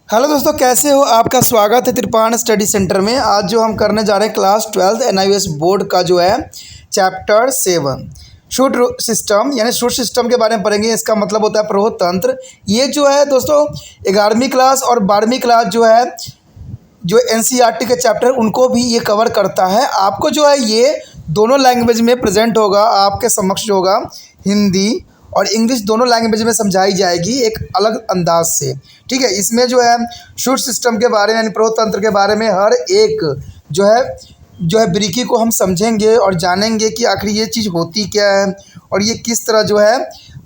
Hello दोस्तों, कैसे हो? आपका स्वागत है त्रिपाण स्टडी सेंटर में। आज जो हम करने जा रहे हैं क्लास 12 NIOS बोर्ड का जो है चैप्टर 7 शूट सिस्टम, यानी शूट सिस्टम के बारे में पढ़ेंगे। इसका मतलब होता है प्रहोतंत्र। ये जो है दोस्तों 11वीं क्लास और 12वीं क्लास जो है जो NCERT के चैप्टर उनको भी ये कवर करता है। आपको जो है ये दोनों लैंग्वेज में प्रेजेंट होगा, आपके समक्ष जो होगा हिंदी और इंग्लिश दोनों लैंग्वेज में समझाई जाएगी एक अलग अंदाज से। ठीक है, इसमें जो है शूट सिस्टम के बारे में यानी प्रहोतंत्र के बारे में हर एक जो है ब्रीकी को हम समझेंगे और जानेंगे कि आखिर ये चीज़ होती क्या है और ये किस तरह जो है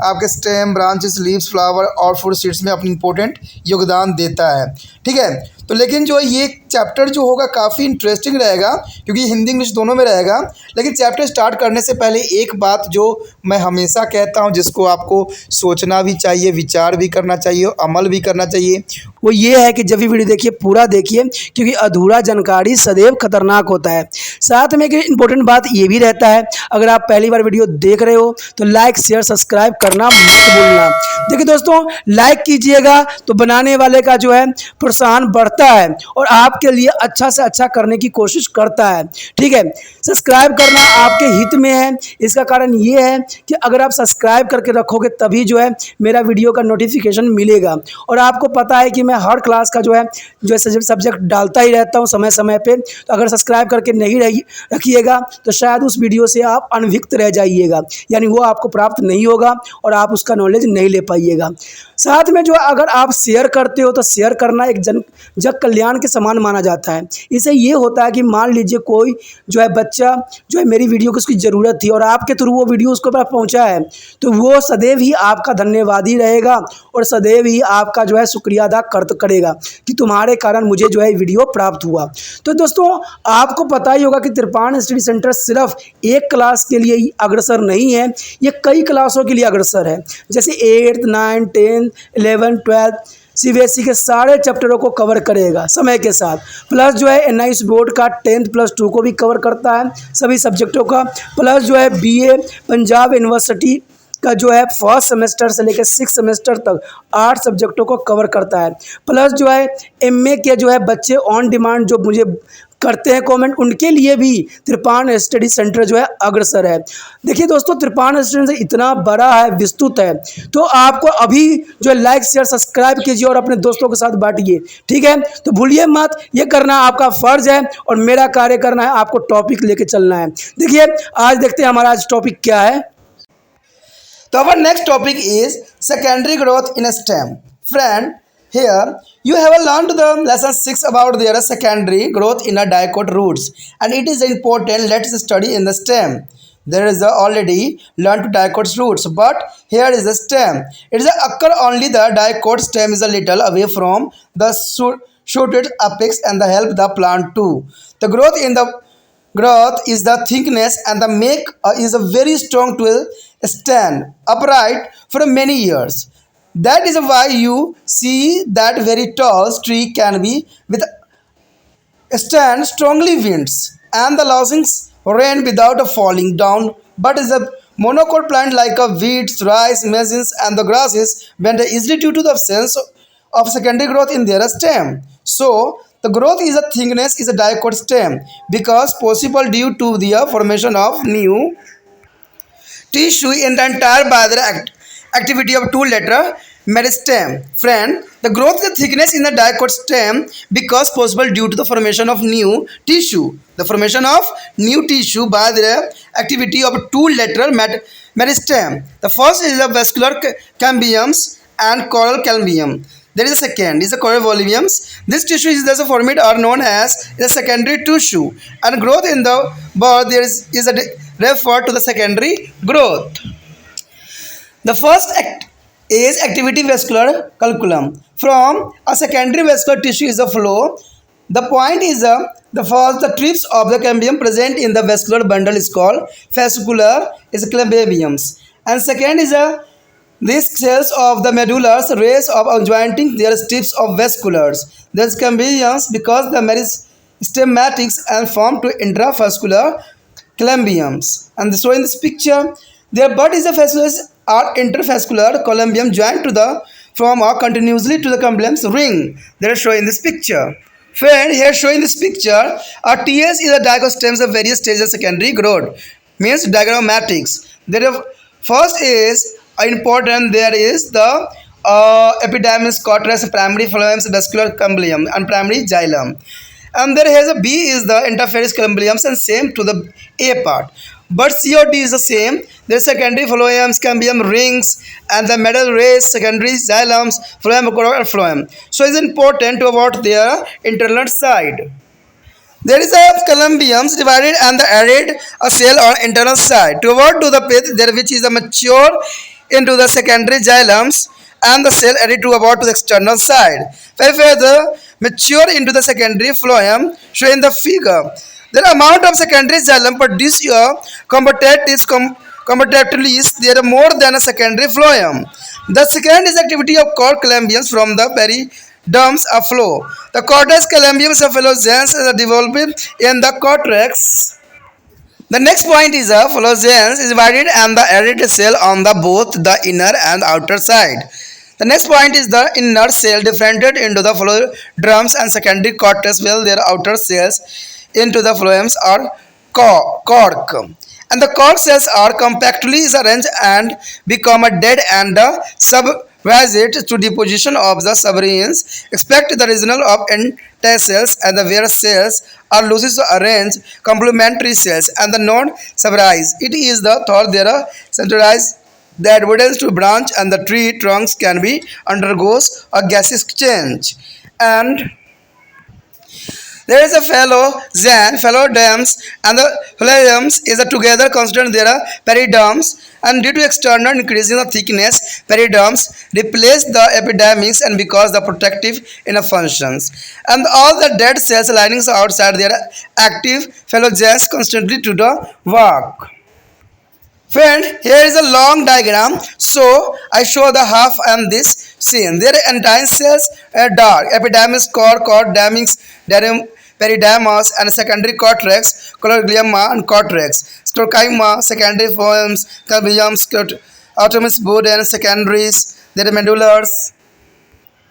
आपके स्टेम, ब्रांचेस, लीव्स, फ्लावर और फ्रूट सीड्स में अपनी इम्पोर्टेंट योगदान देता है। ठीक है, तो लेकिन जो ये चैप्टर जो होगा काफ़ी इंटरेस्टिंग रहेगा क्योंकि हिंदी इंग्लिश दोनों में रहेगा। लेकिन चैप्टर स्टार्ट करने से पहले एक बात जो मैं हमेशा कहता हूँ, जिसको आपको सोचना भी चाहिए, विचार भी करना चाहिए, अमल भी करना चाहिए, वो ये है कि जब भी वीडियो देखिए पूरा देखिए, क्योंकि अधूरा जानकारी सदैव खतरनाक होता है। साथ में एक इम्पोर्टेंट बात ये भी रहता है, अगर आप पहली बार वीडियो देख रहे हो तो लाइक शेयर सब्सक्राइब करना मत भूलना। देखिए दोस्तों, लाइक कीजिएगा तो बनाने वाले का जो है प्रोत्साहन बढ़ता है और आपके लिए अच्छा से अच्छा करने की कोशिश करता है। ठीक है, सब्सक्राइब करना आपके हित में है। इसका कारण ये है कि अगर आप सब्सक्राइब करके रखोगे तभी जो है मेरा वीडियो का नोटिफिकेशन मिलेगा। और आपको पता है कि मैं हर क्लास का जो है सब्जेक्ट डालता ही रहता हूँ समय समय पे। तो अगर सब्सक्राइब करके नहीं रखिएगा तो शायद उस वीडियो से आप अनभिज्ञ रह जाइएगा, यानी वो आपको प्राप्त नहीं होगा और आप उसका नॉलेज नहीं ले पाइएगा। साथ में जो अगर आप शेयर करते हो तो शेयर करना एक जग कल्याण के समान माना जाता है। इससे ये होता है कि मान लीजिए कोई जो है बच्चा जो है मेरी वीडियो को उसकी ज़रूरत थी और आपके थ्रू वो वीडियो उसको पास पहुंचा है, तो वो सदैव ही आपका धन्यवादी रहेगा और सदैव ही आपका जो है शुक्रिया अदा करेगा कि तुम्हारे कारण मुझे जो है वीडियो प्राप्त हुआ। तो दोस्तों, आपको पता ही होगा कि त्रिपाण स्टडी सेंटर सिर्फ एक क्लास के लिए ही अग्रसर नहीं है, ये कई क्लासों के लिए अग्रसर है। जैसे 8th 9th 10th 11th 12th CBSE के सारे चैप्टरों को कवर करेगा समय के साथ। प्लस जो है NIOS बोर्ड का 10th+2 को भी कवर करता है सभी सब्जेक्टों का। प्लस जो है BA पंजाब यूनिवर्सिटी का जो है फर्स्ट सेमेस्टर से लेकर 6th सेमेस्टर तक 8 सब्जेक्टों को कवर करता है। प्लस जो है MA के जो है बच्चे ऑन डिमांड जो मुझे करते हैं कमेंट, उनके लिए भी त्रिपाण स्टडी सेंटर जो है अग्रसर है। देखिए दोस्तों, त्रिपाण स्टडी सेंटर इतना बड़ा है, विस्तृत है, तो आपको अभी जो है लाइक शेयर सब्सक्राइब कीजिए और अपने दोस्तों के साथ बांटिए। ठीक है, तो भूलिए मत, ये करना आपका फर्ज है और मेरा कार्य करना है आपको टॉपिक लेके चलना है। देखिए आज देखते हैं हमारा आज टॉपिक क्या है। तो our next topic is secondary growth in STEM. Friend, here you have learned the lesson 6 about their secondary growth in a dicot roots, and it is important. Let's study in the STEM. There is already learned to dicot roots, but here is the STEM. It is occur only the dicot stem is a little away from the shooted apex and the help the plant too. The growth is the thickness and the make is a very strong to stand upright for many years. That is why you see that very tall tree can be with stand strongly winds and the losing rain without falling down, but is a monocot plant like a wheat, rice, maize and the grasses bend easily due to the absence of secondary growth in their stem. So the growth is a thickness is a dicot stem because possible due to the formation of new tissue in the entire by the activity of two-letter meristem. Friend, the growth is the thickness in the dicot stem because possible due to the formation of new tissue. The formation of new tissue by the activity of two-letter meristem. The first is the vascular cambiums and coral cambium. There is a second is the coral volumes. This tissue is thus formed are known as the secondary tissue, and growth in the birth there is a referred to the secondary growth. The first is activity vascular calculum. From a secondary vascular tissue is the flow. The point is the first the trips of the cambium present in the vascular bundle is called fascicular is cambiums, and second is these cells of the medullars rays of jointing their strips of vasculars. These cambiums because the meristematics and form to intravascular cambiums. And so in this picture, their bud is a fasciculus or intervascular columbium joined to the from or continuously to the cambium's ring. That is shown in this picture. Friend, here shown in this picture, a TS is a diagram of various stages of secondary growth. Means diagrammatics. There first is important. There is the epidermis, cortex, primary phloem, vascular cambium, and primary xylem. And there has a B is the interference cambiums and same to the A part. But C or D is the same. There is secondary phloems, cambium rings, and the middle rays, secondary xylems, phloem, and phloem. So it is important to avoid their internal side. There is a cambiums divided and the added a cell on internal side. To avoid to the pith there which is a mature into the secondary xylems and the cell added to about to the external side. Further mature into the secondary phloem shown in the figure. The amount of secondary xylem produced here comparatively is there more than a secondary phloem. The second is activity of cord cambiums from the periderms of flow. The cortex cambiums of phlogens is developed in the cortex. The next point is a phlogens is divided and the added cell on the both the inner and outer side. The next point is the inner cell differentiated into the phloems and secondary cortex while their outer cells into the phloems or cork. And the cork cells are compactly arranged and become a dead and subject to deposition of the submarines. Expect the regional of cells and the where cells are loosely arranged complementary cells and the non-subrise. It is the thought there are centralized the evidence to branch and the tree trunks can be undergoes a gaseous change. And there is a phloems, and the phloems is a together considered there are periderms, and due to external increase in the thickness, periderms replace the epidermis and because the protective inner functions. And all the dead cells linings outside their active phloems constantly to the work. Friend, here is a long diagram. So I show the half and this scene. Their entire cells are dark. Epidermis, cord, peridermis, and secondary cortex, colloglioma and cortex, sclerocyma, secondary phloems, cambium, autonomous body and secondaries. There are medulars.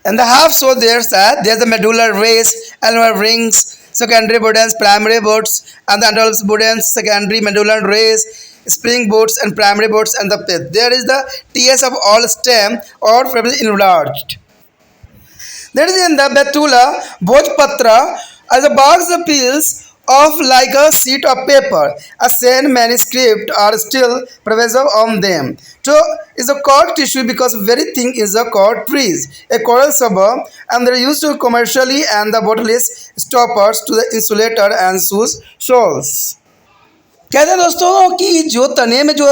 And the half so there's the medullary rays, alveolar rings, secondary bodies, primary boards, and the antennal bodies, secondary medullary rays, spring boards and primary boards and the pith. There is the TS of all stem or enlarged. There is in the Betula, Bhojpatra, as a box of peels of like a sheet of paper. A sand manuscript are still preserved on them. So is a cord tissue because very thin is a cord trees, a coral suburb, and they are used to commercially and the bottleless stoppers to the insulator and shoes soles. कहते हैं दोस्तों कि जो तने में जो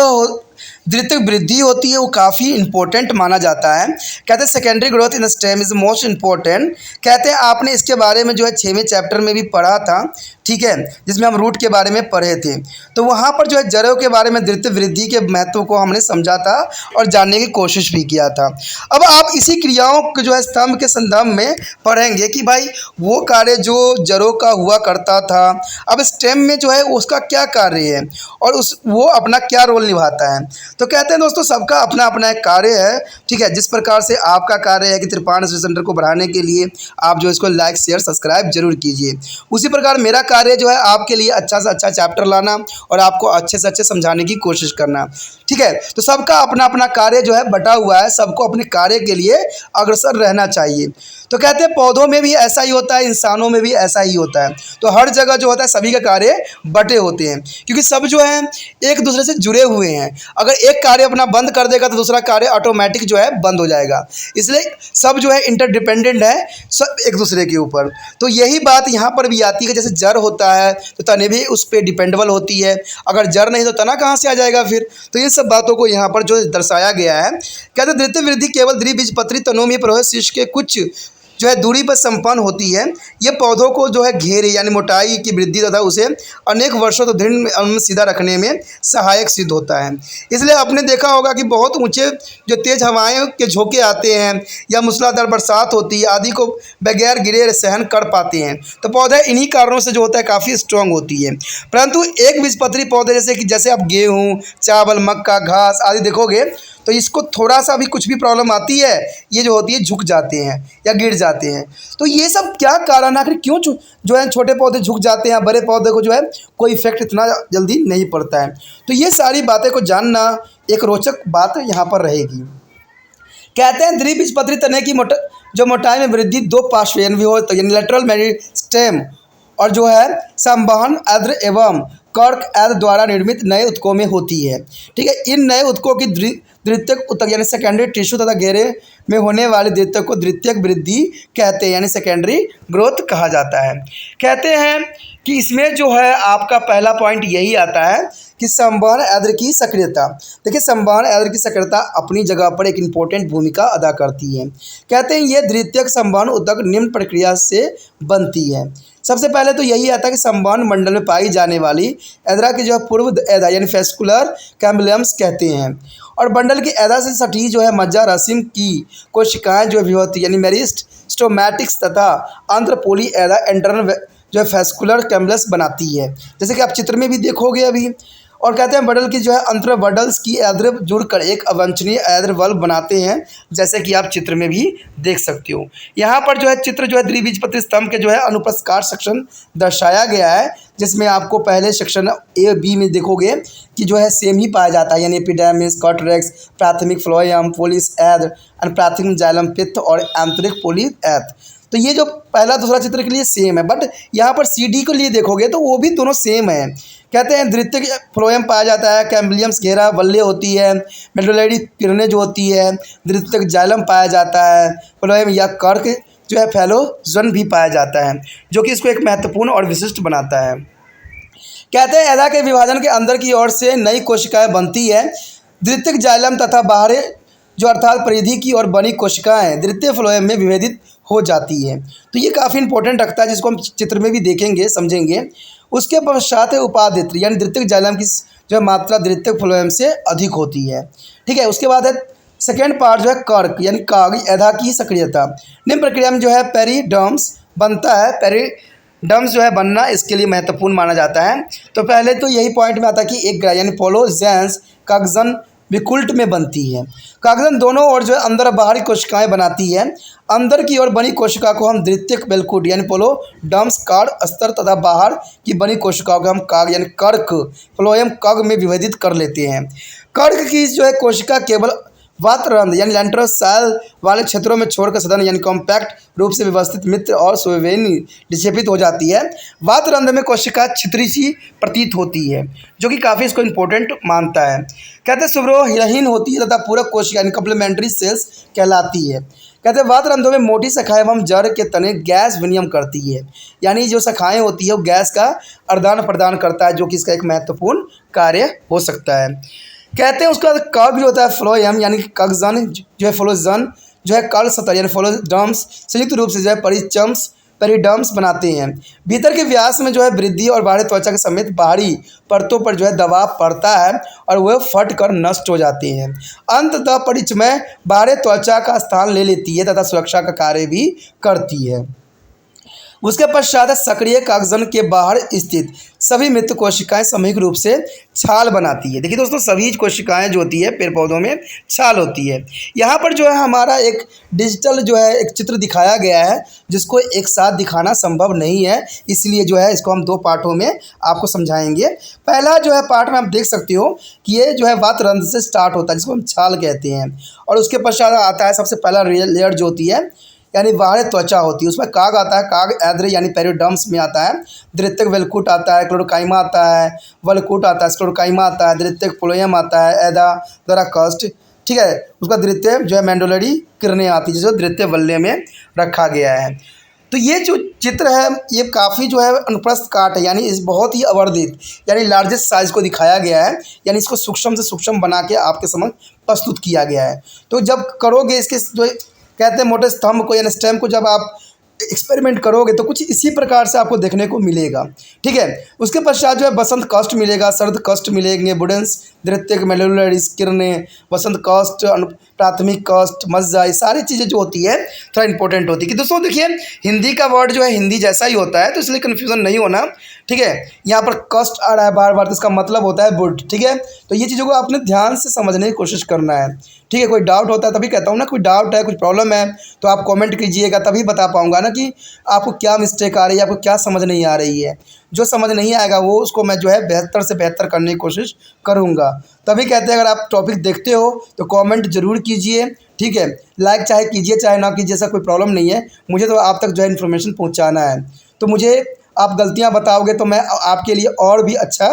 द्वितीयक वृद्धि होती है वो काफ़ी इंपॉर्टेंट माना जाता है। कहते हैं secondary growth in the stem is most important. कहते हैं आपने इसके बारे में जो है 6वें चैप्टर में भी पढ़ा था, ठीक है, जिसमें हम रूट के बारे में पढ़े थे। तो वहाँ पर जो है जड़ों के बारे में द्वितीय वृद्धि के महत्व को हमने समझा था और जानने की कोशिश भी किया था। अब आप इसी क्रियाओं को जो है स्तंभ के संदर्भ में पढ़ेंगे कि भाई वो कार्य जो जड़ों का हुआ करता था, अब स्टेम में जो है उसका क्या कार्य है और वो अपना क्या रोल निभाता है। तो कहते हैं दोस्तों सबका अपना अपना एक कार्य है, ठीक है। जिस प्रकार से आपका कार्य है कि त्रिपाण स्टडी सेंटर को बढ़ाने के लिए आप जो इसको लाइक शेयर सब्सक्राइब जरूर कीजिए, उसी प्रकार मेरा कार्य जो है आपके लिए अच्छा से अच्छा चैप्टर लाना और आपको अच्छे से अच्छे समझाने की कोशिश करना, ठीक है। तो सबका अपना अपना कार्य जो है बटा हुआ है, सबको अपने कार्य के लिए अग्रसर रहना चाहिए। तो कहते हैं पौधों में भी ऐसा ही होता है, इंसानों में भी ऐसा ही होता है। तो हर जगह जो होता है सभी के कार्य बटे होते हैं क्योंकि सब जो है एक दूसरे से जुड़े हुए हैं। अगर एक कार्य अपना बंद कर देगा तो दूसरा कार्य ऑटोमेटिक जो है बंद हो जाएगा, इसलिए सब जो है इंटरडिपेंडेंट है सब एक दूसरे के ऊपर। तो यही बात यहाँ पर भी आती है कि जैसे जड़ होता है तो तने भी उस पर डिपेंडेबल होती है, अगर जड़ नहीं तो तना कहाँ से आ जाएगा फिर। तो ये सब बातों को यहाँ पर जो दर्शाया गया है। कहते हैं द्वितीय वृद्धि केवल द्विबीजपत्री तनों में प्रवेश शीर्ष के कुछ जो है दूरी पर संपन्न होती है। ये पौधों को जो है घेरे यानी मोटाई की वृद्धि तथा उसे अनेक वर्षों तक दृढ़ सीधा रखने में सहायक सिद्ध होता है। इसलिए आपने देखा होगा कि बहुत ऊंचे जो तेज हवाएं के झोंके आते हैं या मूसलाधार बरसात होती है आदि को बगैर गिरे सहन कर पाते हैं। तो पौधा इन्हीं कारणों से जो होता है काफ़ी स्ट्रॉन्ग होती है। परंतु एक बीजपत्री पौधे जैसे आप गेहूँ, चावल, मक्का, घास आदि देखोगे तो तो इसको थोड़ा सा भी कुछ भी प्रॉब्लम आती है, ये जो होती है झुक जाते हैं या गिर जाते हैं। तो ये सब क्या कारण आखिर क्यों जो है छोटे पौधे झुक जाते हैं, बड़े पौधे को जो है कोई इफेक्ट इतना जल्दी नहीं पड़ता है। तो ये सारी बातें को जानना एक रोचक बात यहाँ पर रहेगी। कहते हैं द्विबीजपत्री तने की मोटाई में वृद्धि दो पार्श्व विभक्त यानी लेटरल मेरिस्टेम और जो है संवहन आद्र एवं कर्क आदि द्वारा निर्मित नए उत्तकों में होती है। ठीक है, इन नए उत्तकों की द्वितीयक उत्तक यानी सेकेंडरी टिश्यू तथा घेरे में होने वाले द्वितीयक को द्वितीयक वृद्धि कहते हैं यानी सेकेंडरी ग्रोथ कहा जाता है। कहते हैं कि इसमें जो है आपका पहला पॉइंट यही आता है कि संवहन आद्र की सक्रियता। देखिए, संवहन आद्र की सक्रियता अपनी जगह पर एक इम्पोर्टेंट भूमिका अदा करती है। कहते हैं ये द्वितीयक संवहन उत्तक निम्न प्रक्रिया से बनती है। सबसे पहले तो यही आता है कि संवहन मंडल में पाई जाने वाली एदरा की जो है पूर्व एदा यानी फेस्कुलर कैम्बियम्स कहते हैं, और बंडल की एदा से सटी जो है मज्जा रसिम की कोशिकाएं जो है होती यानी मेरिस्ट स्टोमैटिक्स तथा अंतरपोली एदा इंटरनल जो है फेस्कुलर कैम्बियम्स बनाती है, जैसे कि आप चित्र में भी देखोगे अभी। और कहते हैं बडल की जो है अंतर बडल्स की एद्र जुड़कर एक अवांछनीय एद्र वल्ब बनाते हैं, जैसे कि आप चित्र में भी देख सकते हो। यहाँ पर जो है चित्र जो है द्विबीजपत्री स्तंभ के जो है अनुप्रस्थ काट सेक्शन दर्शाया गया है, जिसमें आपको पहले सेक्शन ए बी में देखोगे कि जो है सेम ही पाया जाता है यानी एपिडर्मिस, कॉर्टेक्स, प्राथमिक फ्लोएम, पोलिस एद्र और प्राथमिक जाइलम पित्त और आंतरिक पोली एद्र। तो ये जो पहला दूसरा चित्र के लिए सेम है, बट यहाँ पर सी डी के लिए देखोगे तो वो भी दोनों सेम है। कहते हैं द्वितीयक फ्लोएम पाया जाता है, कैम्बियम्स घेरा वल्ले होती है, मेडुलरी किरणें जो होती है, द्वितीयक जाइलम पाया जाता है, फ्लोएम या कर्क जो है फैलोजन भी पाया जाता है, जो कि इसको एक महत्वपूर्ण और विशिष्ट बनाता है। कहते हैं एदा के विभाजन के अंदर की ओर से नई कोशिकाएं बनती है। द्वितीयक जाइलम तथा बाहरी जो अर्थात परिधि की ओर बनी कोशिकाएं द्वितीय फ्लोएम में विभेदित हो जाती है। तो ये काफ़ी इंपॉर्टेंट रखता है, जिसको हम चित्र में भी देखेंगे समझेंगे। उसके पश्चात है उपादित्र यानी द्वितीयक जाइलम की जो है मात्रा द्वितीयक फ्लोएम से अधिक होती है। ठीक है, उसके बाद है सेकेंड पार्ट जो है कर्क यानी काग एदा की सक्रियता। निम्न प्रक्रिया में जो है पेरिडर्म्स बनता है। पेरिडर्म्स जो है बनना इसके लिए महत्वपूर्ण माना जाता है। तो पहले तो यही पॉइंट में आता है कि एक यानी पोलोजेंस कागजन विकुल्ट में बनती है। कागजन दोनों ओर जो है अंदर और बाहरी कोशिकाएं बनाती है। अंदर की ओर बनी कोशिका को हम द्वितीयक वेलकुट यानी पोलोडर्म्स कार्ड स्तर तथा बाहर की बनी कोशिकाओं को हम काग यानी कर्क फ्लोएम कग में विभेदित कर लेते हैं। कर्क की जो है कोशिका केवल वातरंध्र यानी लेंटर सेल वाले क्षेत्रों में छोड़कर सदन यानी कॉम्पैक्ट रूप से व्यवस्थित मित्र और सुवेनी निक्षेपित हो जाती है। वातरंध्र में कोशिका छितरी सी प्रतीत होती है, जो कि काफ़ी इसको इम्पोर्टेंट मानता है। कहते हैं सुब्रोहीन होती है तथा पूरक कोशिका यानी कम्प्लीमेंट्री सेल्स कहलाती है। कहते हैं वातरंध्रों में मोटी शाखाएं एवं जड़ के तने गैस विनिमय करती है, यानी जो शाखाएं होती है वो गैस का आदान प्रदान करता है, जो कि इसका एक महत्वपूर्ण कार्य हो सकता है। कहते हैं उसके बाद कग जो होता है फ्लोएम यानी कगजन जो है फ्लोजन जो है कल सतह यानी फ्लोडर्म्स संयुक्त रूप से जो है पेरिडर्म्स बनाते हैं। भीतर के व्यास में जो है वृद्धि और बाहरी त्वचा के समेत बाहरी परतों पर जो है दबाव पड़ता है और वह फट कर नष्ट हो जाते हैं। अंततः परिचय बाहरी त्वचा का स्थान ले लेती है तथा सुरक्षा का कार्य भी करती है। उसके पश्चात सक्रिय कागजन के बाहर स्थित सभी मृत कोशिकाएं सामूहिक रूप से छाल बनाती है। देखिए दोस्तों, सभी कोशिकाएं जो होती है पेड़ पौधों में छाल होती है। यहाँ पर जो है हमारा एक डिजिटल जो है एक चित्र दिखाया गया है, जिसको एक साथ दिखाना संभव नहीं है, इसलिए जो है इसको हम दो पार्टों में आपको समझाएंगे। पहला जो है पार्ट में आप देख सकते हो कि ये जो है वातरंध्र से स्टार्ट होता है, जिसको हम छाल कहते हैं, और उसके पश्चात आता है सबसे पहला लेयर जो होती है यानी बाहरी त्वचा होती है, उसमें काग आता है, काग एद्र यानी पेरिडर्म्स में आता है, द्वितीयक वेलकुट आता है, क्लोरोकाइमा आता है, वलकुट आता है, स्क्लेरोकाइमा आता है, द्वितीयक फ्लोएम आता है, एदा द्वारा कस्ट। ठीक है, उसका द्वितीय जो है मेडुलरी किरणें आती है, जिसे द्वितीय वल्ले में रखा गया है। तो ये जो चित्र है ये काफ़ी जो है अनुप्रस्थ काट है, यानी इस बहुत ही अवर्धित यानी लार्जेस्ट साइज़ को दिखाया गया है, यानी इसको सूक्ष्म से सूक्ष्म बना के आपके समक्ष प्रस्तुत किया गया है। तो जब करोगे इसके जो कहते हैं मोटे स्तंभ को यानी स्टेम को जब आप एक्सपेरिमेंट करोगे तो कुछ इसी प्रकार से आपको देखने को मिलेगा। ठीक है, उसके पश्चात जो है बसंत कष्ट मिलेगा, शरद कष्ट मिलेंगे, बुडेंस द्वितीयक मेडुलरी किरणें, वसंत कष्ट प्राथमिक कष्ट, मज्जा, ये सारी चीज़ें जो होती है थोड़ा इंपॉर्टेंट होती है। कि दोस्तों देखिए हिंदी का वर्ड जो है हिंदी जैसा ही होता है, तो इसलिए कन्फ्यूज़न नहीं होना, ठीक है। यहाँ पर कष्ट आ रहा है बार बार, तो इसका मतलब होता है वुड, ठीक है। तो ये चीज़ों को आपने ध्यान से समझने की कोशिश करना है, ठीक है। कोई डाउट होता है तभी कहता हूँ ना, कोई डाउट है, कुछ प्रॉब्लम है तो आप कमेंट कीजिएगा, तभी बता पाऊँगा ना कि आपको क्या मिस्टेक आ रही है, आपको क्या समझ नहीं आ रही है। जो समझ नहीं आएगा वो उसको मैं जो है बेहतर से बेहतर करने की कोशिश करूँगा। तभी कहते हैं अगर आप टॉपिक देखते हो तो कमेंट ज़रूर कीजिए, ठीक है। लाइक चाहे कीजिए चाहे ना कीजिए, ऐसा कोई प्रॉब्लम नहीं है, मुझे तो आप तक जो है इन्फॉर्मेशन पहुँचाना है। तो मुझे आप गलतियाँ बताओगे तो मैं आपके लिए और भी अच्छा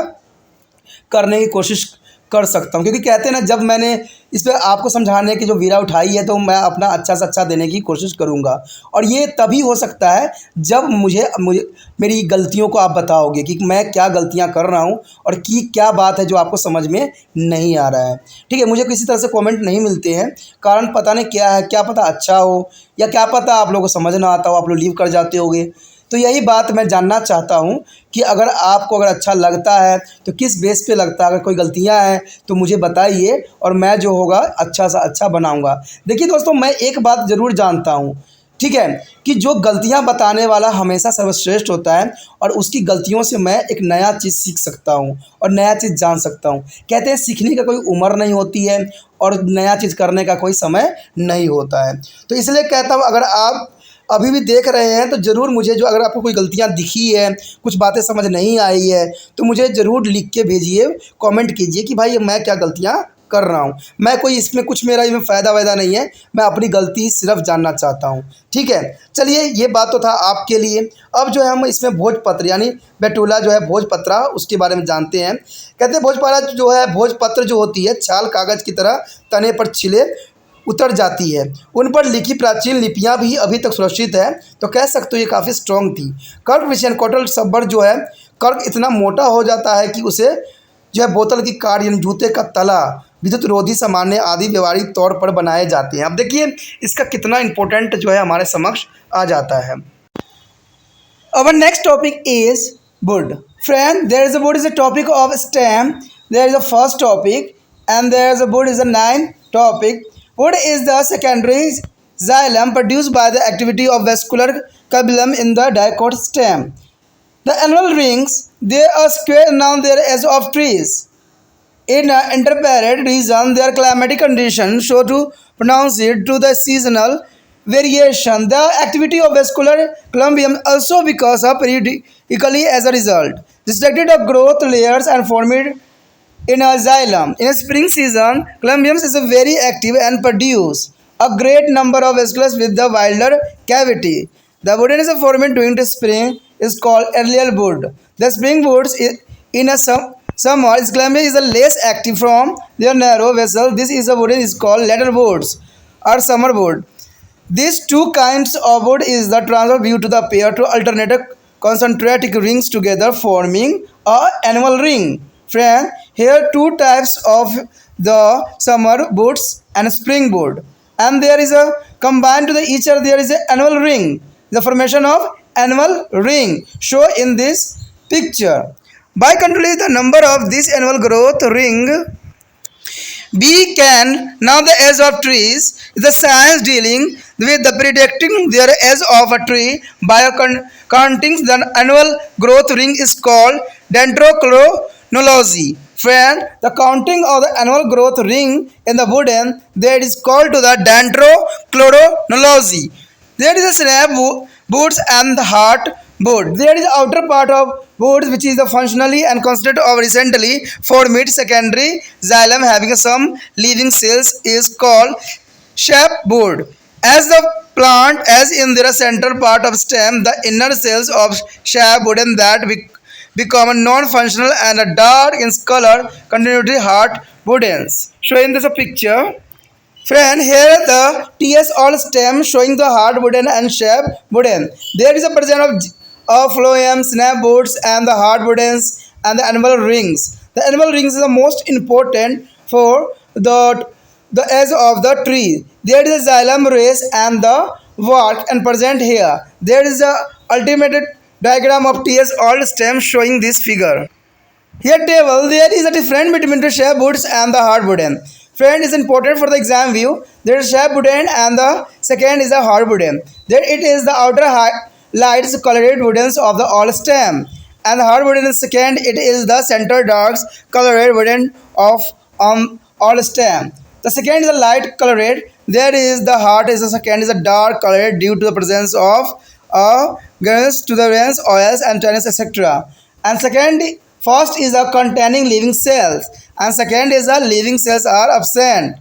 करने की कोशिश कर सकता हूँ, क्योंकि कहते हैं ना जब मैंने इस पर आपको समझाने की जो वीरा उठाई है तो मैं अपना अच्छा से अच्छा देने की कोशिश करूँगा। और ये तभी हो सकता है जब मुझे मुझे मेरी गलतियों को आप बताओगे कि मैं क्या गलतियाँ कर रहा हूँ और कि क्या बात है जो आपको समझ में नहीं आ रहा है, ठीक है। मुझे किसी तरह से कमेंट नहीं मिलते हैं, कारण पता नहीं क्या है, क्या पता अच्छा हो या क्या पता आप लोगों को समझ ना आता हो, आप लोग लीव कर जाते होगे। तो यही बात मैं जानना चाहता हूँ कि अगर आपको अगर अच्छा लगता है तो किस बेस पे लगता है, अगर कोई गलतियाँ हैं तो मुझे बताइए और मैं जो होगा अच्छा सा अच्छा बनाऊँगा। देखिए दोस्तों मैं एक बात ज़रूर जानता हूँ, ठीक है, कि जो गलतियाँ बताने वाला हमेशा सर्वश्रेष्ठ होता है और उसकी गलतियों से मैं एक नया चीज़ सीख सकता हूँ और नया चीज़ जान सकता हूँ। कहते हैं सीखने का कोई उम्र नहीं होती है और नया चीज़ करने का कोई समय नहीं होता है। तो इसलिए कहता हूँ अगर आप अभी भी देख रहे हैं तो ज़रूर मुझे जो अगर आपको कोई गलतियाँ दिखी है, कुछ बातें समझ नहीं आई है तो मुझे ज़रूर लिख के भेजिए, कमेंट कीजिए कि भाई मैं क्या गलतियाँ कर रहा हूँ। मैं कोई इसमें कुछ मेरा इसमें फ़ायदा वायदा नहीं है, मैं अपनी गलती सिर्फ जानना चाहता हूँ, ठीक है। चलिए ये बात तो था आपके लिए। अब जो है हम इसमें भोजपत्र यानी बैटुला जो है भोजपत्रा उसके बारे में जानते हैं। कहते हैं भोजपत्रा जो है भोजपत्र जो होती है छाल कागज़ की तरह तने पर छिले उतर जाती है। उन पर लिखी प्राचीन लिपियां भी अभी तक सुरक्षित है, तो कह सकते हो ये काफ़ी स्ट्रॉन्ग थी। कर्क विषयन कोटल सब्बर जो है कर्क इतना मोटा हो जाता है कि उसे जो है बोतल की कार यानी जूते का तला, विद्युत रोधी सामान्य आदि व्यवहारिक तौर पर बनाए जाते हैं। अब देखिए इसका कितना इंपॉर्टेंट जो है हमारे समक्ष आ जाता है। Our next topic is wood. Friend, there is a wood is a topic of STEM. There is a first topic, and there is a wood is a ninth topic. Wood is the secondary xylem produced by the activity of vascular cabellum in the dicot stem. The annual rings, they are square around their edge of trees. In an interparent region, their climatic conditions show to pronounce it to the seasonal variation. The activity of vascular columbium also because of periodically as a result. Restricted of growth layers and formed in a xylem. In a spring season, columbium is very active and produce a great number of vasculars with the wilder cavity. The wood is formed during the spring is called earlier wood. The spring woods in a summer is columbium is less active from their narrow vessel. This is a wood is called later woods or summer wood. These two kinds of wood is the transfer due to the pair to alternate concentric rings together forming a annual ring. Friend, here two types of the summer woods and spring wood, and there is a combined to the each other there is an annual ring. The formation of annual ring show in this picture. By controlling the number of this annual growth ring, we can now the edge of trees is the science dealing with the predicting their edge of a tree by counting the annual growth ring is called dendrochronology. Friend, the counting of the annual growth ring in the wooden that is called to the dendrochronology. There is a snap boots and the heart board. There is the outer part of boards which is the functionally and consisted of recently formed secondary xylem having some living cells is called shape board. As the plant as in their central part of stem, the inner cells of shape board and that become non-functional and a dark in color continuity heart woodens. Showing this a picture. Friend, here the TS all stem showing the hard wooden and shape wooden. There is a presence of phloem, snap boards and the hard woodens and the annual rings. The annual rings is the most important for the edge of the tree. There is a xylem race and the work and present here. There is a ultimate diagram of TS all stem showing this figure. Here table, there is a difference between the shape woods and the hard wooden. Friend is important for the exam view. There is sharp wooden and the second is a hard wooden. There it is the outer lights colored woodens of the all stem, and the hard wooden is second. It is the center darks colored wooden of all stem. The second is a light colored. There is the heart is the second is a dark colored due to the presence of grains to the veins, oils and tannins etc. And second first is a containing living cells and second is a living cells are absent.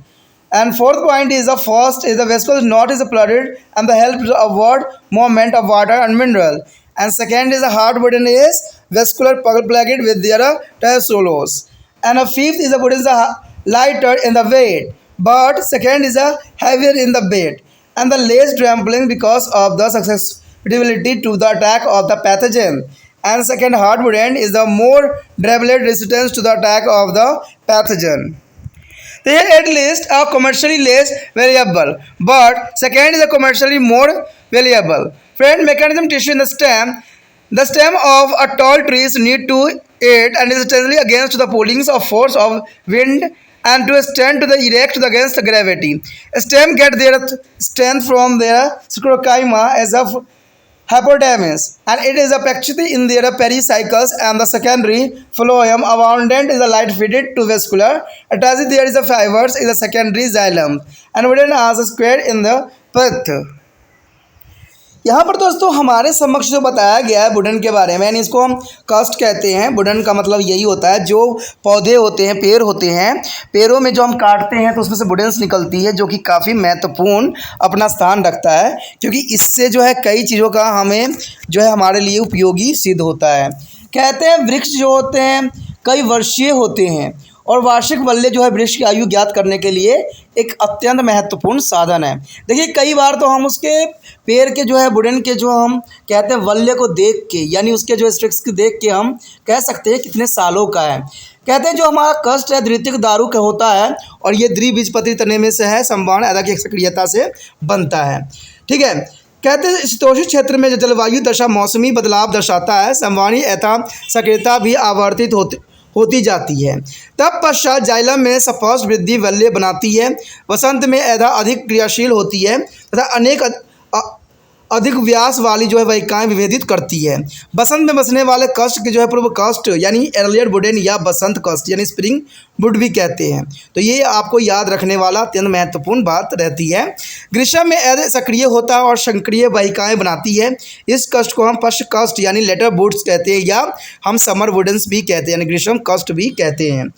And fourth point is the first is the vesicle not is flooded and the help to avoid movement of water and mineral. And second is the hard wooden is vascular plugged with their solos. And a fifth is the wooden is a lighter in the weight, but second is a heavier in the weight and the less trampling because of the susceptibility to the attack of the pathogen. And second hard wooden is the more durable resistance to the attack of the pathogen. They are at least a commercially less variable, but second is a commercially more variable. Friend, mechanism tissue in the stem. The stem of a tall tree need to aid and is steadily against the pullings of force of wind and to stand to the erect against the gravity. A stem get their strength from their sclerocyma as a hypodermis, and it is a pectity in their pericycles and the secondary phloem abundant is a light fitted to vascular attached there is a fibers is a secondary xylem and wooden as a square in the pith. यहाँ पर दोस्तों हमारे समक्ष जो बताया गया है wooden के बारे में, यानी इसको हम कास्ट कहते हैं। वुडन का मतलब यही होता है जो पौधे होते हैं, पेड़ होते हैं, पेड़ों में जो हम काटते हैं तो उसमें से वुडन्स निकलती है जो कि काफ़ी महत्वपूर्ण अपना स्थान रखता है, क्योंकि इससे जो है कई चीज़ों का हमें जो है हमारे लिए उपयोगी सिद्ध होता है। कहते हैं वृक्ष जो होते हैं कई वर्षीय होते हैं और वार्षिक वल्य जो है वृक्ष की आयु ज्ञात करने के लिए एक अत्यंत महत्वपूर्ण साधन है। देखिए कई बार तो हम उसके पेड़ के जो है वुडन के जो हम कहते हैं वल्य को देख के, यानी उसके जो स्ट्रिक्स को देख के हम कह सकते हैं कितने सालों का है। कहते हैं जो हमारा कष्ट है द्वितीयक दारू का होता है और ये द्विबीजपत्री तने में से है, संवहन अदा की सक्रियता से बनता है। ठीक है, कहते हैं शीतोष्ण क्षेत्र में जलवायु दशा मौसमी बदलाव दर्शाता है, संवहनी अतः सक्रियता भी आवर्तित होती जाती है। तब पश्चात जाइलम में स्पष्ट वृद्धि वल्य बनाती है, वसंत में ऐधा अधिक क्रियाशील होती है तथा अनेक अधिक व्यास वाली जो है वहिकाएँ विभेदित करती है। बसंत में बसने वाले कष्ट के जो है पूर्व कष्ट यानी अर्लियर वुडन या बसंत कष्ट यानी स्प्रिंग वुड भी कहते हैं। तो ये आपको याद रखने वाला अत्यंत महत्वपूर्ण बात रहती है। ग्रीष्म में ऐध सक्रिय होता है और संक्रिय वाहिकाएँ बनाती है। इस कष्ट को हम पश्च कष्ट यानी लेटर वुड्स कहते हैं या हम समर वुडन्स भी कहते हैं यानी ग्रीष्म कष्ट भी कहते हैं।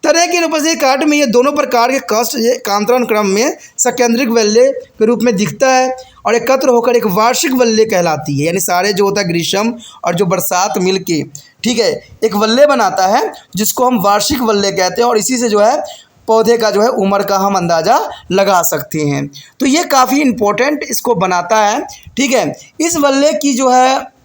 तरह की अनुपस्थित काट में ये दोनों प्रकार के कष्ट कांतरण क्रम में सकेंद्रिक वल्य के रूप में दिखता है और एकत्र होकर एक वार्षिक वल्य कहलाती है। यानी सारे जो होता है ग्रीष्म और जो बरसात मिलके ठीक है एक वल्य बनाता है जिसको हम वार्षिक वल्य कहते हैं और इसी से जो है पौधे का जो है उम्र का हम अंदाज़ा लगा सकते हैं। तो ये काफ़ी इम्पोर्टेंट इसको बनाता है। ठीक है, इस वल्य की जो है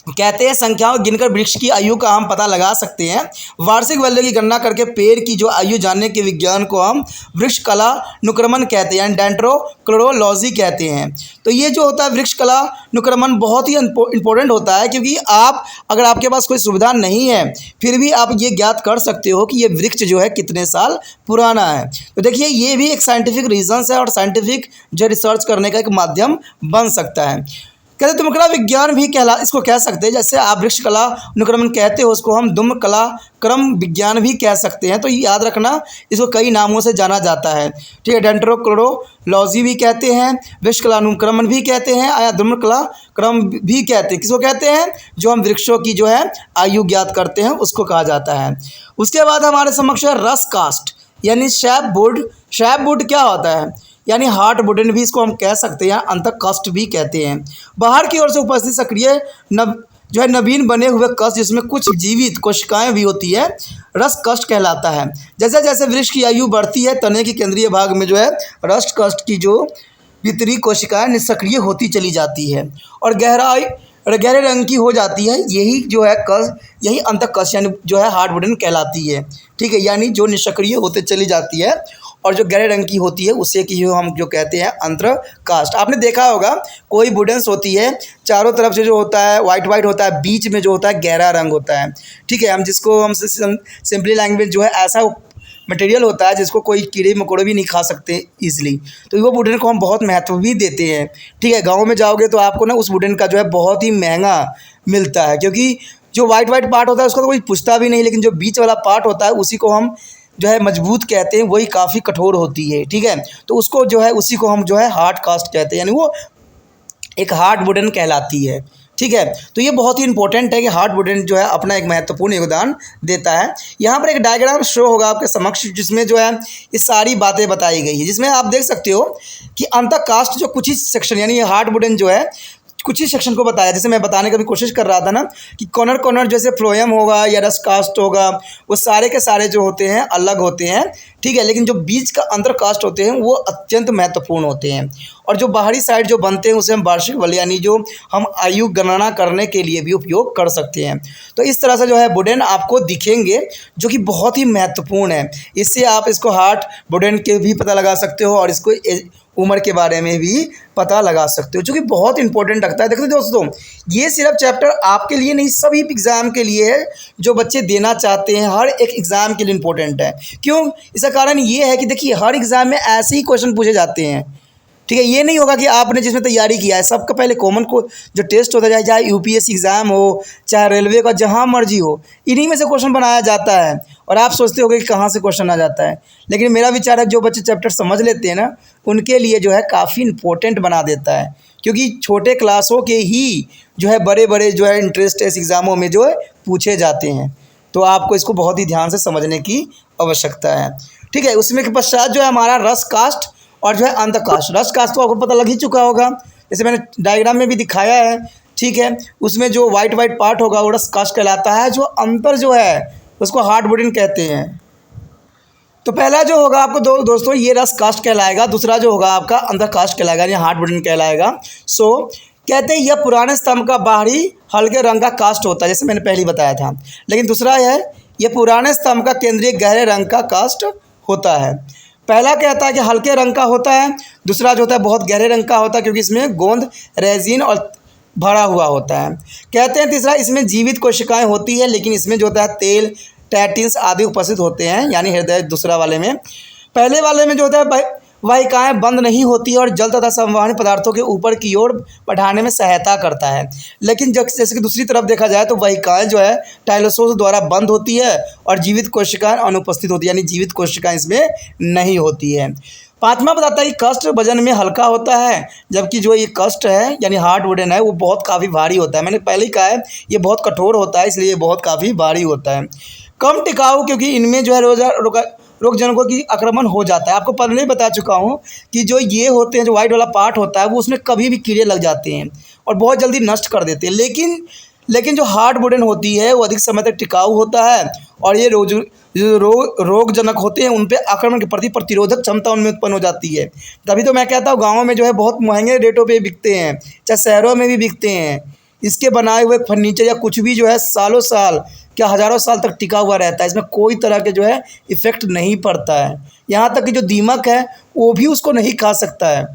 कहते हैं संख्याओं गिनकर वृक्ष की आयु का हम पता लगा सकते हैं। वार्षिक वल्य की गणना करके पेड़ की जो आयु जानने के विज्ञान को हम वृक्ष कला अनुक्रमण कहते हैं यानी डेंड्रोक्रोनोलॉजी कहते हैं। तो ये जो होता है वृक्ष कला अनुक्रमण बहुत ही इंपॉर्टेंट होता है, क्योंकि आप अगर आपके पास कोई सुविधा नहीं है फिर भी आप ये ज्ञात कर सकते हो कि ये वृक्ष जो है कितने साल पुराना है। तो देखिए ये भी एक साइंटिफिक रीजन्स है और साइंटिफिक जो रिसर्च करने का एक माध्यम बन सकता है। कहते दुम्र विज्ञान भी इसको कह सकते हैं। जैसे आप वृक्ष कला अनुक्रमण कहते हो उसको हम दुम्र कला क्रम विज्ञान भी कह सकते हैं। तो याद रखना इसको कई नामों से जाना जाता है। ठीक है, डेंड्रोक्रोनोलॉजी भी कहते हैं, वृक्ष कला अनुक्रमण भी कहते हैं या दुम्र कला क्रम भी कहते हैं। किसको कहते हैं? जो हम वृक्षों की जो है आयु ज्ञात करते हैं उसको कहा जाता है। उसके बाद हमारे समक्ष है रस कास्ट यानी शैप वुड। शैप वुड क्या होता है? यानी हार्ट वुडन भी इसको हम कह सकते हैं, अंतः कष्ट भी कहते हैं। बाहर की ओर से उपस्थित सक्रिय जो है नवीन बने हुए कष्ट जिसमें कुछ जीवित कोशिकाएं भी होती है रस कष्ट कहलाता है। जैसे जैसे वृक्ष की आयु बढ़ती है तने के केंद्रीय भाग में जो है रस कष्ट की जो भीतरी कोशिकाएं निष्क्रिय होती चली जाती है और गहरे रंग की हो जाती है। यही जो है यही अंतः कष्ट यानी जो है हार्ट वुडन कहलाती है। ठीक है, यानी जो निष्क्रिय होते चली जाती है और जो गहरे रंग की होती है उसे की हम जो कहते हैं अंतर कास्ट। आपने देखा होगा कोई वुडन्स होती है चारों तरफ से जो होता है वाइट होता है, बीच में जो होता है गहरा रंग होता है। ठीक है, हम जिसको हम सिंपली लैंग्वेज जो है ऐसा मटेरियल होता है जिसको कोई कीड़े मकोड़े भी नहीं खा सकते ईजिली, तो वो वुडन को हम बहुत महत्व भी देते हैं। ठीक है, गाँव में जाओगे तो आपको ना उस वुडन का जो है बहुत ही महंगा मिलता है, क्योंकि जो वाइट वाइट पार्ट होता है उसका तो कोई पूछता भी नहीं, लेकिन जो बीच वाला पार्ट होता है उसी को हम जो है मजबूत कहते हैं, वही काफ़ी कठोर होती है। ठीक है, तो उसको जो है उसी को हम जो है हार्ड कास्ट कहते हैं, यानी वो एक हार्ड वुडन कहलाती है। ठीक है, तो ये बहुत ही इंपॉर्टेंट है कि हार्ड वुडन जो है अपना एक महत्वपूर्ण योगदान देता है। यहाँ पर एक डायग्राम शो होगा आपके समक्ष, जिसमें जो है ये सारी बातें बताई गई है, जिसमें आप देख सकते हो कि अंतर कास्ट जो कुछ ही सेक्शन, यानी ये हार्ड वुडन जो है कुछ ही सेक्शन को बताया। जैसे मैं बताने की भी कोशिश कर रहा था ना कि कॉर्नर कॉर्नर जैसे फ्लोएम होगा या रस कास्ट होगा, वो सारे के सारे जो होते हैं अलग होते हैं। ठीक है, लेकिन जो बीच का अंतर कास्ट होते हैं वो अत्यंत महत्वपूर्ण होते हैं, और जो बाहरी साइड जो बनते हैं उसे हम वार्षिक बल यानी जो हम आयु गणना करने के लिए भी उपयोग कर सकते हैं। तो इस तरह से जो है वुडन आपको दिखेंगे, जो कि बहुत ही महत्वपूर्ण है। इससे आप इसको हार्ड वुडन के भी पता लगा सकते हो और इसको उम्र के बारे में भी पता लगा सकते हो, जो कि बहुत इंपॉर्टेंट लगता है। देखो दोस्तों, ये सिर्फ चैप्टर आपके लिए नहीं, सभी एग्ज़ाम के लिए है जो बच्चे देना चाहते हैं। हर एक एग्ज़ाम के लिए इंपॉर्टेंट है। क्यों? इसका कारण ये है कि देखिए हर एग्ज़ाम में ऐसे ही क्वेश्चन पूछे जाते हैं। ठीक है, ये नहीं होगा कि आपने जिसमें तैयारी किया है सबका पहले कॉमन को जो टेस्ट होता है, चाहे यूपीएससी एग्ज़ाम हो, चाहे रेलवे का, जहाँ मर्जी हो, इन्हीं में से क्वेश्चन बनाया जाता है और आप सोचते होगे कि कहाँ से क्वेश्चन आ जाता है। लेकिन मेरा विचार है जो बच्चे चैप्टर समझ लेते हैं ना, उनके लिए जो है काफ़ी इंपॉर्टेंट बना देता है, क्योंकि छोटे क्लासों के ही जो है बड़े बड़े जो है इंटरेस्ट टेस्ट एग्ज़ामों में जो है पूछे जाते हैं। तो आपको इसको बहुत ही ध्यान से समझने की आवश्यकता है। ठीक है, उसमें के पश्चात जो है हमारा रस कास्ट और जो है अंत कास्ट। रस कास्ट तो आपको पता लग ही चुका होगा, जैसे मैंने डायग्राम में भी दिखाया है। ठीक है, उसमें जो वाइट वाइट पार्ट होगा वो रस कास्ट कहलाता है। जो अंतर जो है उसको हार्ड वुडन कहते हैं। तो पहला जो होगा आपको दोस्तों ये रस कास्ट कहलाएगा, दूसरा जो होगा आपका अंतर कास्ट कहलाएगा, यानी हार्ड वुडन कहलाएगा। सो कहते हैं यह पुराने स्तंभ का बाहरी हल्के रंग का कास्ट होता है, जैसे मैंने पहले बताया था। लेकिन दूसरा है यह पुराने स्तंभ का केंद्रीय गहरे रंग का कास्ट होता है। पहला कहता है कि हल्के रंग का होता है, दूसरा जो होता है बहुत गहरे रंग का होता है, क्योंकि इसमें गोंद रेजिन और भरा हुआ होता है। कहते हैं तीसरा इसमें जीवित कोशिकाएं होती है, लेकिन इसमें जो होता है तेल टैटिन्स आदि उपस्थित होते हैं, यानी हृदय दूसरा वाले में। पहले वाले में जो होता है वाहिकाएं बंद नहीं होती है और जल तथा संवहनी पदार्थों के ऊपर की ओर बढ़ाने में सहायता करता है। लेकिन जैसे कि दूसरी तरफ देखा जाए तो वाहिकाएं जो है टाइलोसोस द्वारा बंद होती है और जीवित कोशिकाएं अनुपस्थित होती है, यानी जीवित कोशिकाएं इसमें नहीं होती है। पांचवा बताता है कि कास्ट वजन में हल्का होता है, जबकि जो ये कास्ट है यानी हार्ड वुडन है वो बहुत काफ़ी भारी होता है। मैंने पहले ही कहा है ये बहुत कठोर होता है, इसलिए ये बहुत काफ़ी भारी होता है। कम टिकाऊ, क्योंकि इनमें जो है रोग जनकों की आक्रमण हो जाता है। आपको पहले ही बता चुका हूँ कि जो ये होते हैं, जो वाइट वाला पार्ट होता है वो उसमें कभी भी कीड़े लग जाते हैं और बहुत जल्दी नष्ट कर देते हैं। लेकिन जो हार्ड वुडन होती है वो अधिक समय तक टिकाऊ होता है और ये रोगजनक होते हैं, उन पे आक्रमण के प्रति प्रतिरोधक क्षमता उनमें उत्पन्न हो जाती है। तभी तो मैं कहता हूँ गाँवों में जो है बहुत महंगे रेटों पे बिकते हैं, चाहे शहरों में भी बिकते हैं। इसके बनाए हुए फर्नीचर या कुछ भी जो है सालों साल क्या हज़ारों साल तक टिका हुआ रहता है, इसमें कोई तरह के जो है इफ़ेक्ट नहीं पड़ता है। यहाँ तक कि जो दीमक है वो भी उसको नहीं खा सकता है,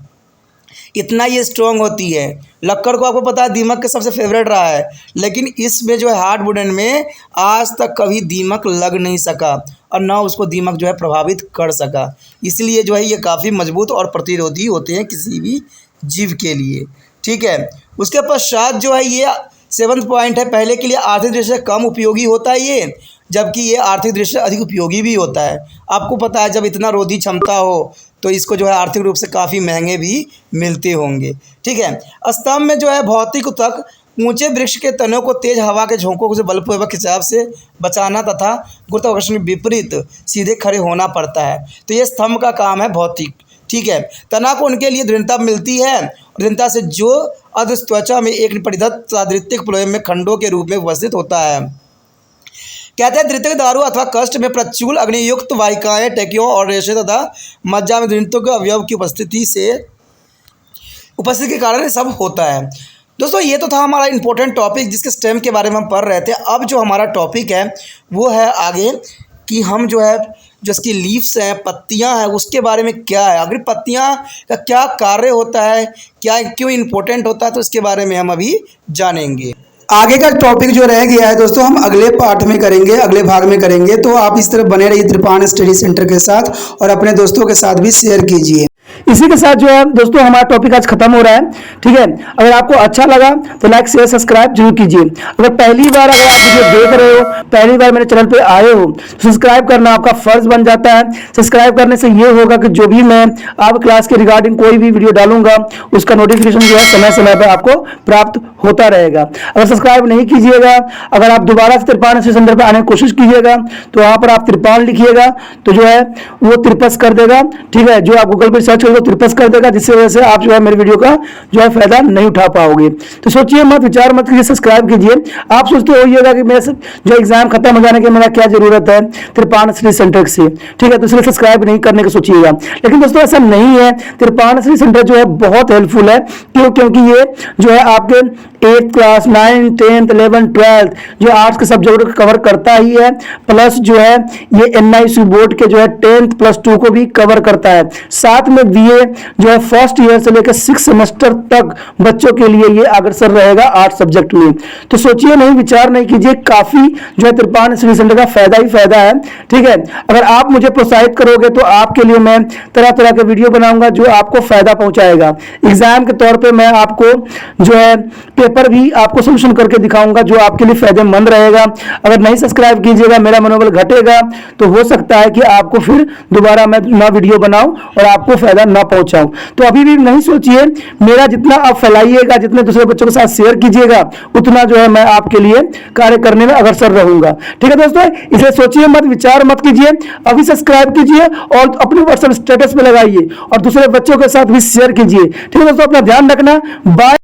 इतना ये स्ट्रॉन्ग होती है। लक्कड़ को आपको पता है दीमक के सबसे फेवरेट रहा है, लेकिन इसमें जो है हार्ड वुडन में आज तक कभी दीमक लग नहीं सका और ना उसको दीमक जो है प्रभावित कर सका। इसलिए जो है ये काफ़ी मजबूत और प्रतिरोधी होते हैं किसी भी जीव के लिए। ठीक है, उसके पश्चात जो है ये 7वां पॉइंट है, पहले के लिए आर्थिक दृष्टि से कम उपयोगी होता है ये, जबकि ये आर्थिक दृष्टि से अधिक उपयोगी भी होता है। आपको पता है जब इतना रोधी क्षमता हो तो इसको जो है आर्थिक रूप से काफ़ी महंगे भी मिलते होंगे। ठीक है, स्तंभ में जो है भौतिक तक ऊंचे वृक्ष के तनों को तेज हवा के झोंकों से बलपूर्वक खिंचाव से बचाना तथा गुरुत्वाकर्षण के विपरीत सीधे खड़े होना पड़ता है। तो ये स्तंभ का काम है भौतिक। ठीक है, तना को उनके लिए दृढ़ता मिलती है, दृढ़ता से जो अधस्त्वचा में एक परिधत सादृत्यक प्लोएम में खंडों के रूप में उपस्थित होता है। कहते हैं द्वितीयक दारू अथवा कष्ट में प्रचुल अग्नियुक्त वाहिकाएं टेकियों और रेशे तथा मज्जा में द्वितीयक अवयव की उपस्थिति के कारण सब होता है। दोस्तों ये तो था हमारा इंपॉर्टेंट टॉपिक जिसके स्टेम के बारे में हम पढ़ रहे थे। अब जो हमारा टॉपिक है वो है आगे कि हम जो है जो इसकी लीव्स हैं, पत्तियां हैं, उसके बारे में क्या है, आखिर पत्तियां का क्या कार्य होता है, क्या क्यों इम्पोर्टेंट होता है, तो इसके बारे में हम अभी जानेंगे। आगे का टॉपिक जो रह गया है दोस्तों हम अगले पार्ट में करेंगे, अगले भाग में करेंगे। तो आप इस तरह बने रहिए त्रिपाण स्टडी सेंटर के साथ और अपने दोस्तों के साथ भी शेयर कीजिए। इसी के साथ जो है दोस्तों हमारा टॉपिक आज खत्म हो रहा है। ठीक है, अगर आपको अच्छा लगा तो लाइक शेयर सब्सक्राइब जरूर कीजिए। अगर पहली बार अगर आप वीडियो देख रहे हो, पहली बार मेरे चैनल पे आए हो तो सब्सक्राइब करना आपका फर्ज बन जाता है। सब्सक्राइब करने से ये होगा कि जो भी मैं आप क्लास के रिगार्डिंग कोई भी वीडियो डालूंगा उसका नोटिफिकेशन जो है समय समय पर आपको प्राप्त होता रहेगा। अगर सब्सक्राइब नहीं कीजिएगा, अगर आप दोबारा से त्रिपाण स्टडी सेंटर पर आने की कोशिश कीजिएगा तो वहां पर आप त्रिपाण लिखिएगा तो जो है वो त्रिपस कर देगा। ठीक है, जो आप गूगल पर सर्च करोगे त्रिपस कर देगा, जिससे वजह से आप जो है मेरे वीडियो का जो है फायदा नहीं उठा पाओगे। तो सोचिए मत, विचार मत कीजिए, सब्सक्राइब कीजिए। आप सोचते होइएगा कि मेरे जो एग्जाम खत्म हो जाने के मेरा क्या जरूरत है त्रिपाण स्टडी सेंटर से। ठीक है, तो इसलिए सब्सक्राइब नहीं करने की सोचिएगा, लेकिन दोस्तों ऐसा नहीं है। त्रिपाण स्टडी सेंटर जो है बहुत हेल्पफुल है। क्योंकि ये जो है आपके 8th class 9th 10th 11th 12th जो आर्ट्स के सब्जेक्ट को कवर करता ही है, प्लस जो है ये NIC बोर्ड के जो है 10th प्लस 2 को भी कवर करता है। साथ में BA जो है फर्स्ट ईयर से लेकर 6 सेमेस्टर तक बच्चों के लिए ये अग्रसर रहेगा आर्ट्स सब्जेक्ट में। तो सोचिए नहीं, विचार नहीं कीजिए, काफी जो है त्रिपाण स्टडी सेंटर का फायदा ही फायदा है। ठीक है, अगर आप मुझे प्रोत्साहित करोगे तो आपके लिए मैं तरह तरह के वीडियो बनाऊंगा जो आपको फायदा पहुंचाएगा। एग्जाम के तौर पे मैं आपको जो है पेपर भी आपको सोल्यूशन करके दिखाऊंगा जो आपके लिए फायदेमंद रहेगा। अगर नहीं सब्सक्राइब कीजिएगा, मेरा मनोबल घटेगा, तो हो सकता है कि आपको फिर दोबारा मैं नया वीडियो बनाऊं और आपको फायदा ना पहुंचाऊं। तो अभी भी नहीं सोचिए, मेरा जितना आप फैलाइएगा, जितने दूसरे बच्चों के साथ शेयर कीजिएगा, उतना जो है मैं आपके लिए कार्य करने में अग्रसर रहूंगा। ठीक है दोस्तों, इसलिए सोचिए मत, विचार मत कीजिए, अभी सब्सक्राइब कीजिए और अपने व्हाट्सएप स्टेटस पे लगाइए और दूसरे बच्चों के साथ भी शेयर कीजिए। ठीक है दोस्तों, अपना ध्यान रखना। बाय।